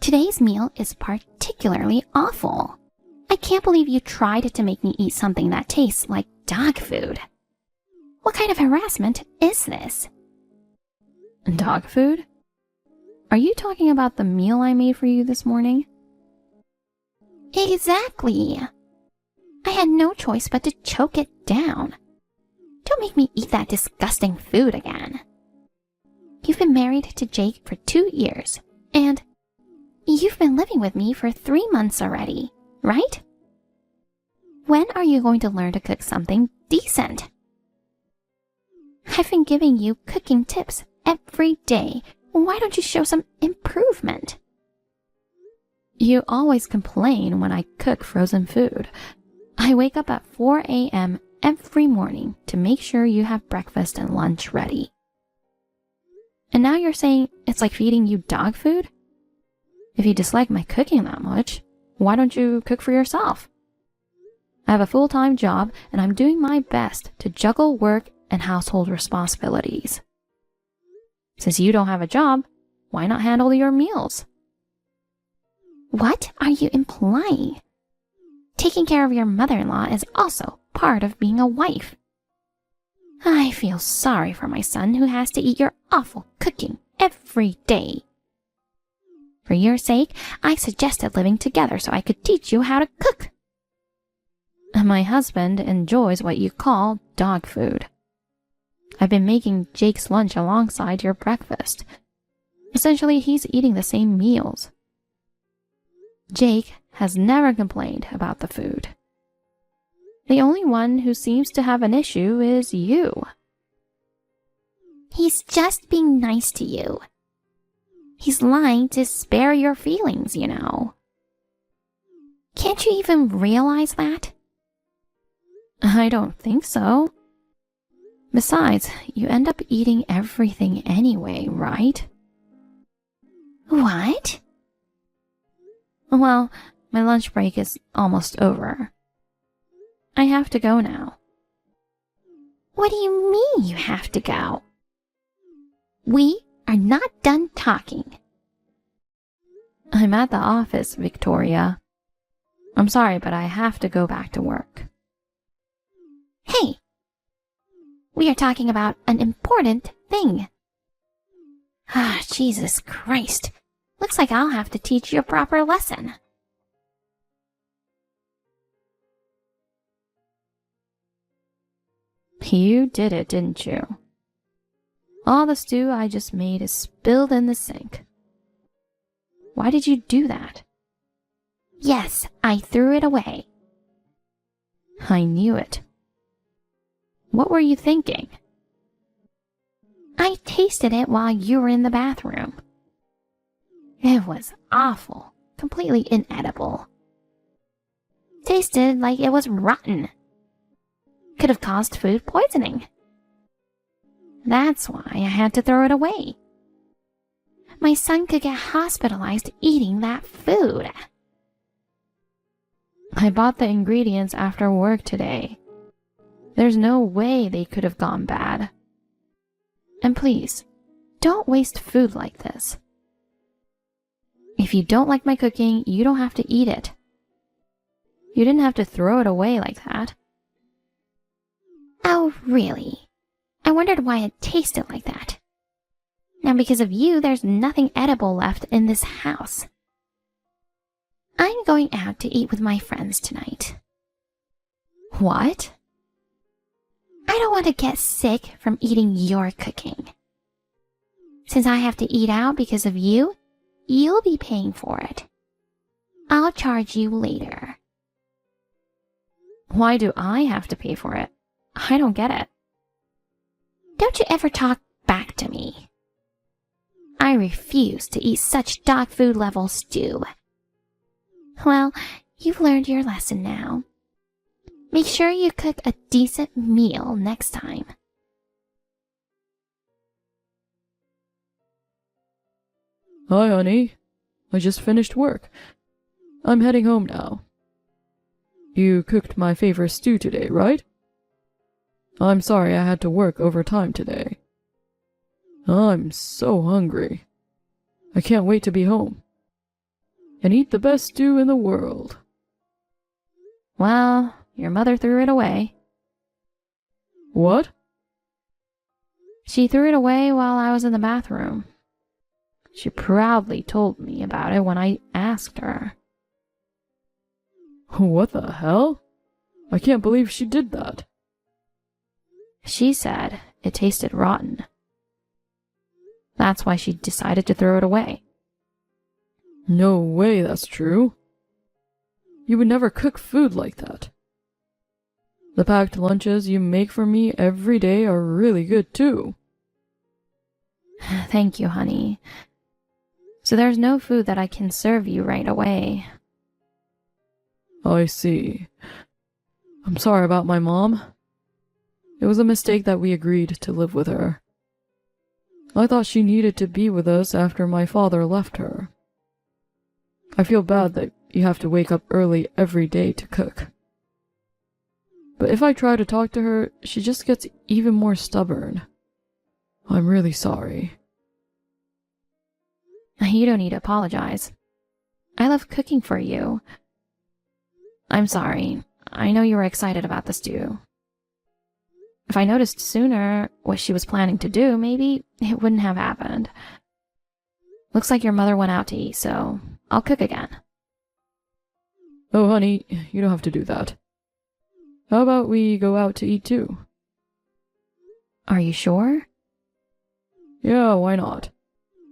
Today's meal is particularly awful. I can't believe you tried to make me eat something that tastes like dog food. What kind of harassment is this? Dog food? Are you talking about the meal I made for you this morning? Exactly. I had no choice but to choke it down. Don't make me eat that disgusting food again. You've been married to Jake for 2 years, and you've been living with me for 3 months already, right? When are you going to learn to cook something decent? I've been giving you cooking tips every day. Why don't you show some improvement? You always complain when I cook frozen food. I wake up at 4 a.m. every morning to make sure you have breakfast and lunch ready. And now you're saying it's like feeding you dog food? If you dislike my cooking that much, why don't you cook for yourself? I have a full-time job and I'm doing my best to juggle work and household responsibilities. Since you don't have a job, why not handle your meals? What are you implying? Taking care of your mother-in-law is also part of being a wife. I feel sorry for my son who has to eat your awful cooking every day. For your sake, I suggested living together so I could teach you how to cook. My husband enjoys what you call dog food. I've been making Jake's lunch alongside your breakfast. Essentially, he's eating the same meals. Jake has never complained about the food. The only one who seems to have an issue is you. He's just being nice to you. He's lying to spare your feelings, you know. Can't you even realize that? I don't think so. Besides, you end up eating everything anyway, right? What? Well, my lunch break is almost over. I have to go now. What do you mean you have to go? We are not done talking. I'm at the office, Victoria. I'm sorry, but I have to go back to work. Hey! We are talking about an important thing. Ah, Jesus Christ. Looks like I'll have to teach you a proper lesson. You did it, didn't you? All the stew I just made is spilled in the sink. Why did you do that? Yes, I threw it away. I knew it. What were you thinking? I tasted it while you were in the bathroom. It was awful, completely inedible. Tasted like it was rotten. Could have caused food poisoning. That's why I had to throw it away. My son could get hospitalized eating that food. I bought the ingredients after work today. There's no way they could have gone bad. And please, don't waste food like this. If you don't like my cooking, you don't have to eat it. You didn't have to throw it away like that. Oh, really? I wondered why it tasted like that. Now, because of you, there's nothing edible left in this house. I'm going out to eat with my friends tonight. What? I don't want to get sick from eating your cooking. Since I have to eat out because of you, you'll be paying for it. I'll charge you later. Why do I have to pay for it? I don't get it. Don't you ever talk back to me. I refuse to eat such dog food level stew. Well, you've learned your lesson now. Make sure you cook a decent meal next time. Hi, honey. I just finished work. I'm heading home now. You cooked my favorite stew today, right? I'm sorry I had to work overtime today. I'm so hungry. I can't wait to be home. and eat the best stew in the world. Well, your mother threw it away. What? She threw it away while I was in the bathroom. She proudly told me about it when I asked her. What the hell? I can't believe she did that. She said it tasted rotten. That's why she decided to throw it away. No way that's true. You would never cook food like that. The packed lunches you make for me every day are really good too. Thank you, honey. So there's no food that I can serve you right away. I see. I'm sorry about my mom. It was a mistake that we agreed to live with her. I thought she needed to be with us after my father left her. I feel bad that you have to wake up early every day to cook. But if I try to talk to her, she just gets even more stubborn. I'm really sorry. You don't need to apologize. I love cooking for you. I'm sorry. I know you were excited about the stew. If I noticed sooner what she was planning to do, maybe it wouldn't have happened. Looks like your mother went out to eat, so I'll cook again. Oh, honey, you don't have to do that. How about we go out to eat too? Are you sure? Yeah, why not?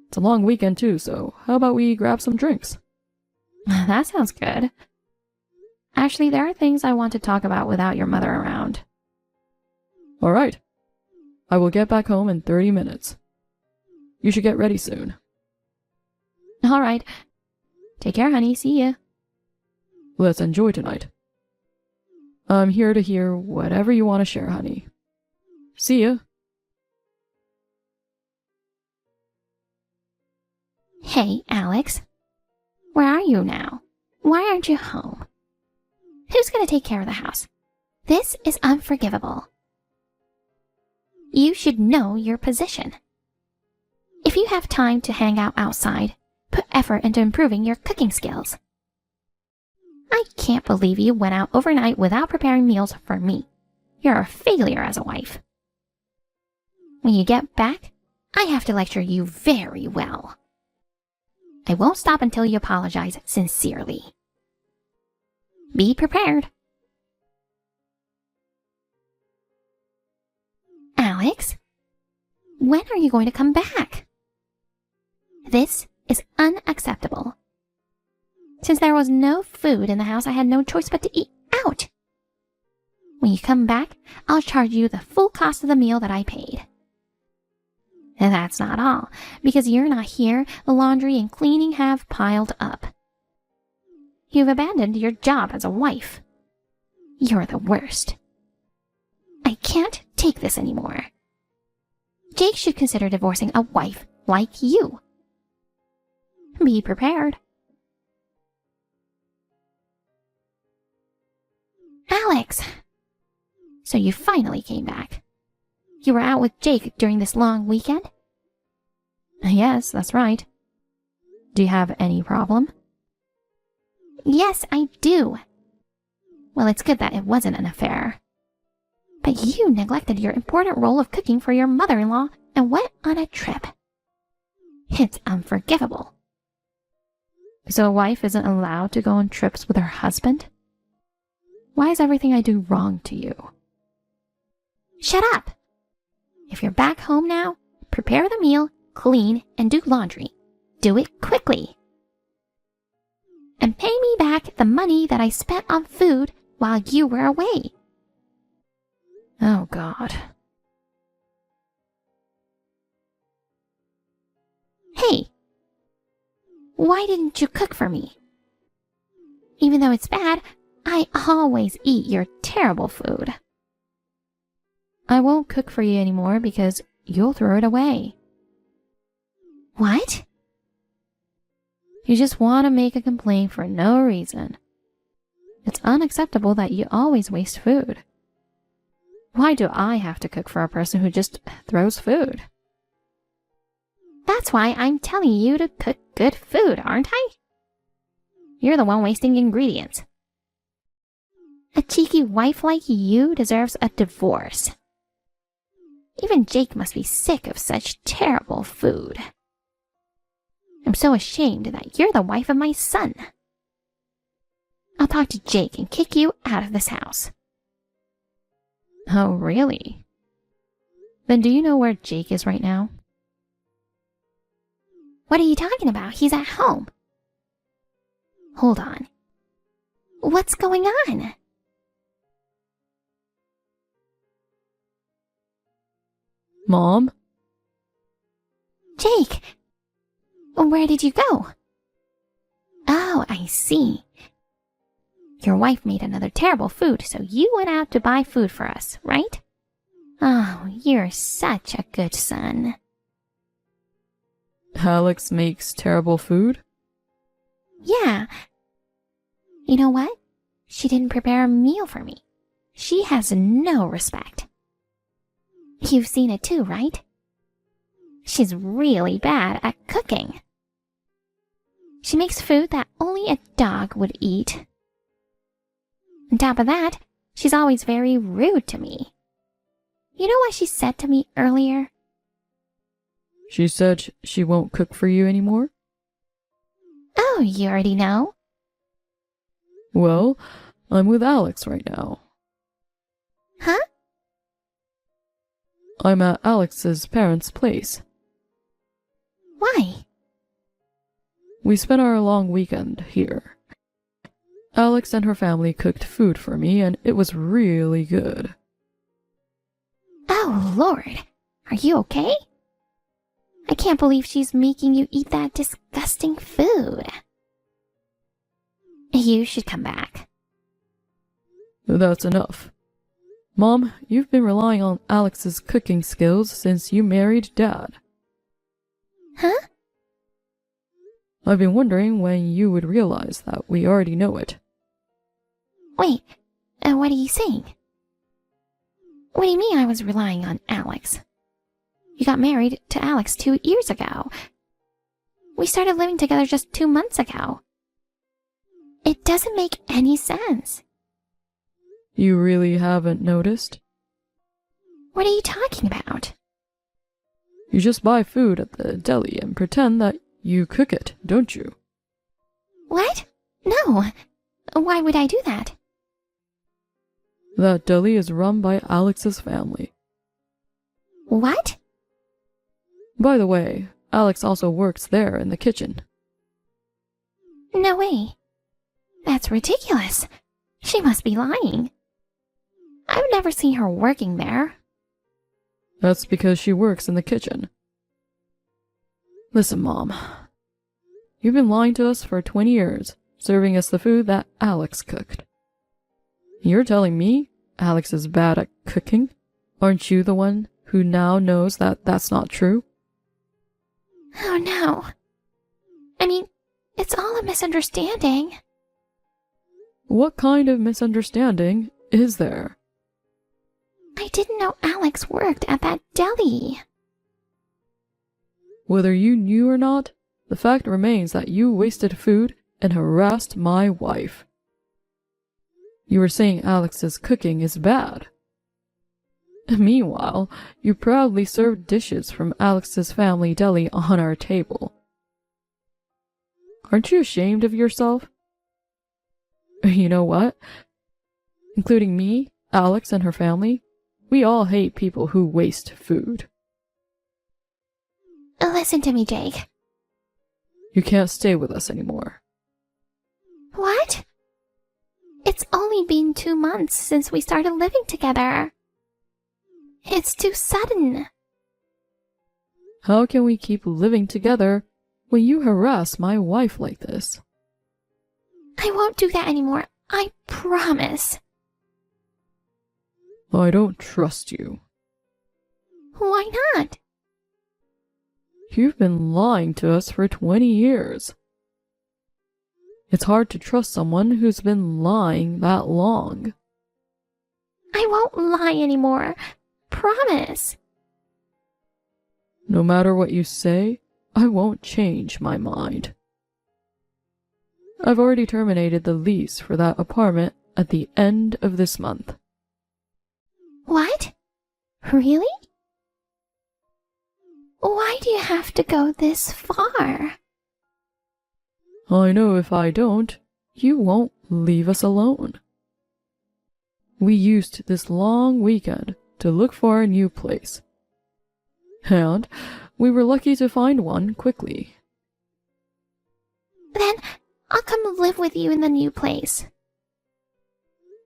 It's a long weekend too, so how about we grab some drinks? That sounds good. Actually, there are things I want to talk about without your mother around. All right. I will get back home in 30 minutes. You should get ready soon. All right. Take care, honey. See ya. Let's enjoy tonight. I'm here to hear whatever you want to share, honey. See ya. Hey, Alex. Where are you now? Why aren't you home? Who's going to take care of the house? This is unforgivable. You should know your position. If you have time to hang out outside, put effort into improving your cooking skills. I can't believe you went out overnight without preparing meals for me. You're a failure as a wife. When you get back, I have to lecture you very well. I won't stop until you apologize sincerely. Be prepared. Alex, when are you going to come back? This is unacceptable. Since there was no food in the house, I had no choice but to eat out. When you come back, I'll charge you the full cost of the meal that I paid. And that's not all. Because you're not here, the laundry and cleaning have piled up. You've abandoned your job as a wife. You're the worst. I can't take this anymore. Jake should consider divorcing a wife like you. Be prepared. Alex! So you finally came back. You were out with Jake during this long weekend? Yes, that's right. Do you have any problem? Yes, I do. Well, it's good that it wasn't an affair. But you neglected your important role of cooking for your mother-in-law and went on a trip. It's unforgivable. So a wife isn't allowed to go on trips with her husband? Why is everything I do wrong to you? Shut up! If you're back home now, prepare the meal, clean, and do laundry. Do it quickly. And pay me back the money that I spent on food while you were away. Oh, God. Hey! Why didn't you cook for me? Even though it's bad, I always eat your terrible food. I won't cook for you anymore because you'll throw it away. What? You just want to make a complaint for no reason. It's unacceptable that you always waste food. Why do I have to cook for a person who just throws food? That's why I'm telling you to cook good food, aren't I? You're the one wasting ingredients. A cheeky wife like you deserves a divorce. Even Jake must be sick of such terrible food. I'm so ashamed that you're the wife of my son. I'll talk to Jake and kick you out of this house. Oh, really? Then do you know where Jake is right now? What are you talking about? He's at home. Hold on. What's going on? Mom? Jake! Where did you go? Oh, I see. Your wife made another terrible food, so you went out to buy food for us, right? Oh, you're such a good son. Alex makes terrible food? Yeah. You know what? She didn't prepare a meal for me. She has no respect. You've seen it too, right? She's really bad at cooking. She makes food that only a dog would eat. On top of that, she's always very rude to me. You know what she said to me earlier? She said she won't cook for you anymore? Oh, you already know? Well, I'm with Alex right now. Huh? I'm at Alex's parents' place. Why? We spent our long weekend here. Alex and her family cooked food for me, and it was really good. Oh, Lord. Are you okay? I can't believe she's making you eat that disgusting food. You should come back. That's enough. Mom, you've been relying on Alex's cooking skills since you married Dad. Huh? I've been wondering when you would realize that we already know it. Wait, what are you saying? What do you mean I was relying on Alex? You got married to Alex 2 years ago. We started living together just 2 months ago. It doesn't make any sense. You really haven't noticed? What are you talking about? You just buy food at the deli and pretend that you cook it, don't you? What? No. Why would I do that? That deli is run by Alex's family. What? By the way, Alex also works there in the kitchen. No way. That's ridiculous. She must be lying. I've never seen her working there. That's because she works in the kitchen. Listen, Mom. You've been lying to us for 20 years, serving us the food that Alex cooked. You're telling me Alex is bad at cooking? Aren't you the one who now knows that that's not true? Oh no. I mean, it's all a misunderstanding. What kind of misunderstanding is there? I didn't know Alex worked at that deli. Whether you knew or not, the fact remains that you wasted food and harassed my wife. You were saying Alex's cooking is bad. Meanwhile, you proudly served dishes from Alex's family deli on our table. Aren't you ashamed of yourself? You know what? Including me, Alex, and her family, we all hate people who waste food. Listen to me, Jake. You can't stay with us anymore. What? It's only been 2 months since we started living together. It's too sudden. How can we keep living together when you harass my wife like this? I won't do that anymore. I promise. I don't trust you. Why not? You've been lying to us for 20 years. It's hard to trust someone who's been lying that long. I won't lie anymore. Promise. No matter what you say, I won't change my mind. I've already terminated the lease for that apartment at the end of this month. What? Really? Why do you have to go this far? I know if I don't, you won't leave us alone. We used this long weekend to look for a new place. And we were lucky to find one quickly. Then I'll come live with you in the new place.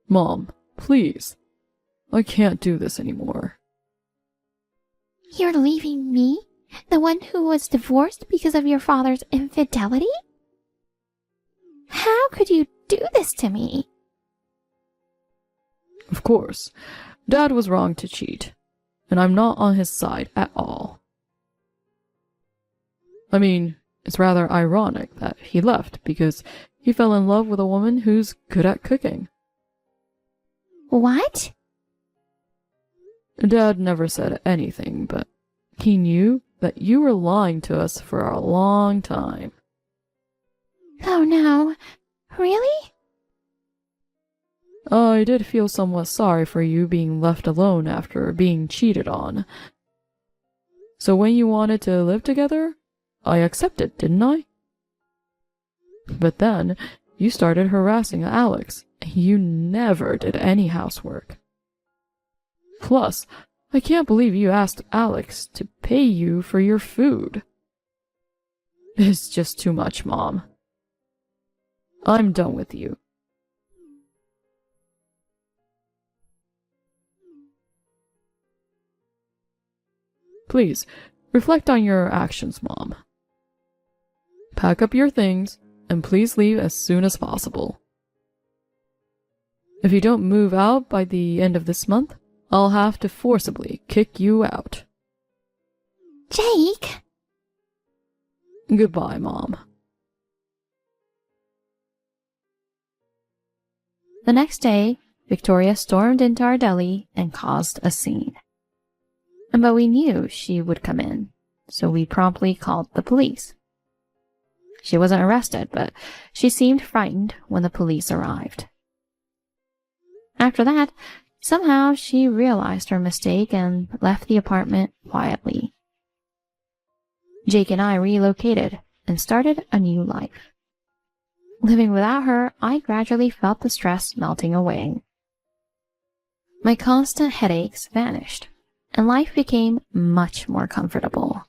Mom, please. I can't do this anymore. You're leaving me? The one who was divorced because of your father's infidelity? How could you do this to me? Of course, Dad was wrong to cheat, and I'm not on his side at all. I mean, it's rather ironic that he left because he fell in love with a woman who's good at cooking. What? Dad never said anything, but he knew that you were lying to us for a long time. Oh no. Really? I did feel somewhat sorry for you being left alone after being cheated on. So when you wanted to live together, I accepted, didn't I? But then you started harassing Alex, and you never did any housework. Plus, I can't believe you asked Alex to pay you for your food. It's just too much, Mom. I'm done with you. Please, reflect on your actions, Mom. Pack up your things, and please leave as soon as possible. If you don't move out by the end of this month, I'll have to forcibly kick you out. Jake! Goodbye, Mom. The next day, Victoria stormed into our deli and caused a scene. But we knew she would come in, so we promptly called the police. She wasn't arrested, but she seemed frightened when the police arrived. After that, somehow she realized her mistake and left the apartment quietly. Jake and I relocated and started a new life. Living without her, I gradually felt the stress melting away. My constant headaches vanished, and life became much more comfortable.